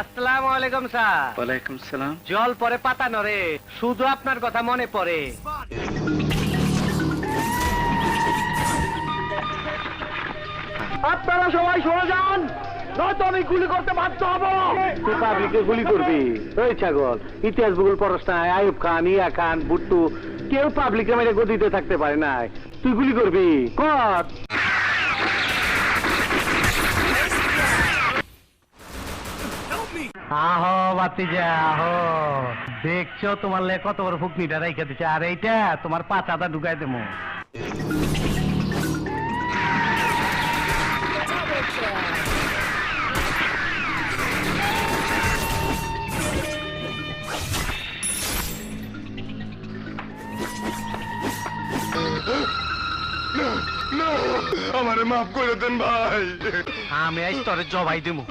আসসালামু আলাইকুম স্যার। ওয়ালাইকুম সালাম। জল পরে পাতা নড়ে, শুধু আপনার কথা মনে পড়ে। আপনারা সবাই সরে যান, নয়তো আমি গুলি করতে বাধ্য হব। তুই পাবলিকে গুলি করবি? ওই ছাগল, ইতিহাস ভূগোল পড়স নাই? আইয়ুব খান, ইয়া খান, বুট্টু কেউ পাবলিকে মেরে গদিতে থাকতে পারে নাই। তুই গুলি করবি? কর। আহো বাতিজা আহো, দেখছো তোমার লে কত বড় ফুকনিটা রাইখা দিচ্ছে, আর এইটা তোমার পাচাটা ঢুকাই দেবো। আমারে মাফ করে দেন ভাই। আমি আজ তোরে জবাই দেবো।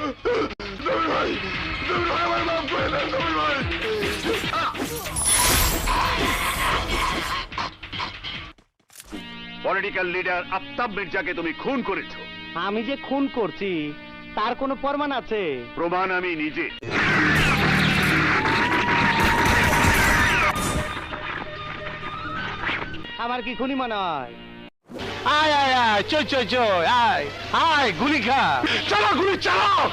জমির ভাই, জমির ভাই, আমারে মাফ করে দেন জমির ভাই। পলিটিক্যাল লিডার আফতাব মির্জাকে তুমি খুন করেছো। আমি যে খুন করছি তার কোনো প্রমাণ আছে? প্রমাণ আমি নিজে। আমার কি খুনি মনে হয়? আয় আয় আয়, চই চই চই, আয় আয়, গুলি খা। চালা গুলি চালাও।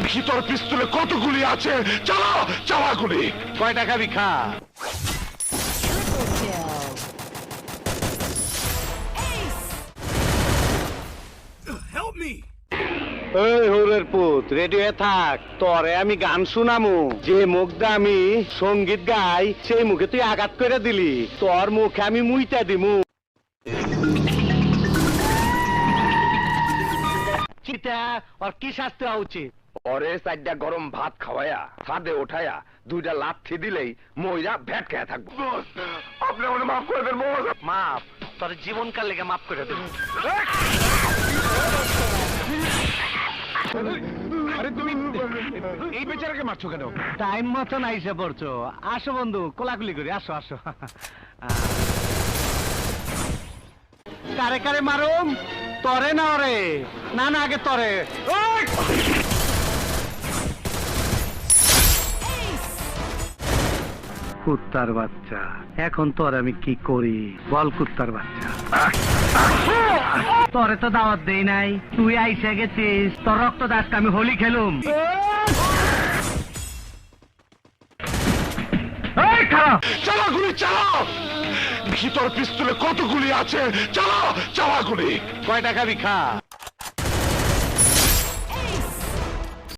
ভিতর পিস্তলে কত গুলি আছে, চালাও চালা গুলি। কয়টা খাবি খা। এই হরের পুত, রেডি হয়ে থাক, তোরে আমি গান শুনামু। যে মুখটা আমি সঙ্গীত গাই সেই মুখে তুই আঘাত করে দিলি, তোর মুখে আমি মুইতা দিমু। চিতা ওর কি শাস্তি হওয়া উচিত? পরে চারটা গরম ভাত খাওয়ায়া ছাদে ওঠায়া দুইটা লাথি দিলেই মইরা ভ্যাট খেয়ে থাকবো। আপনি আমাকে মাফ করে দেন বস। মাপ? তোর জীবনকাল লেগে মাফ করে দেবো। আরে তুমি এই বেচারাকে মারছো কেন? টাইম মতন আইসে পড়ছো। আসো বন্ধু, কোলাকুলি করি, আসো আসো। কারে কারে মারুম? তরে না ওরে? না না, আগে তরে। কুত্তার বাচ্চা, এখন তোর আমি কি করি বল? কুত্তার বাচ্চা, তোরে তো দাওয়াত দেই নাই, তুই আইসে গেছিস, তোর রক্ত দাসকে আমি হোলি খেলুম। চালা গুলি চালাও। ভিতর পিস্তলে কত গুলি আছে, চালাও চালা গুলি। কয়টা খাবি খা।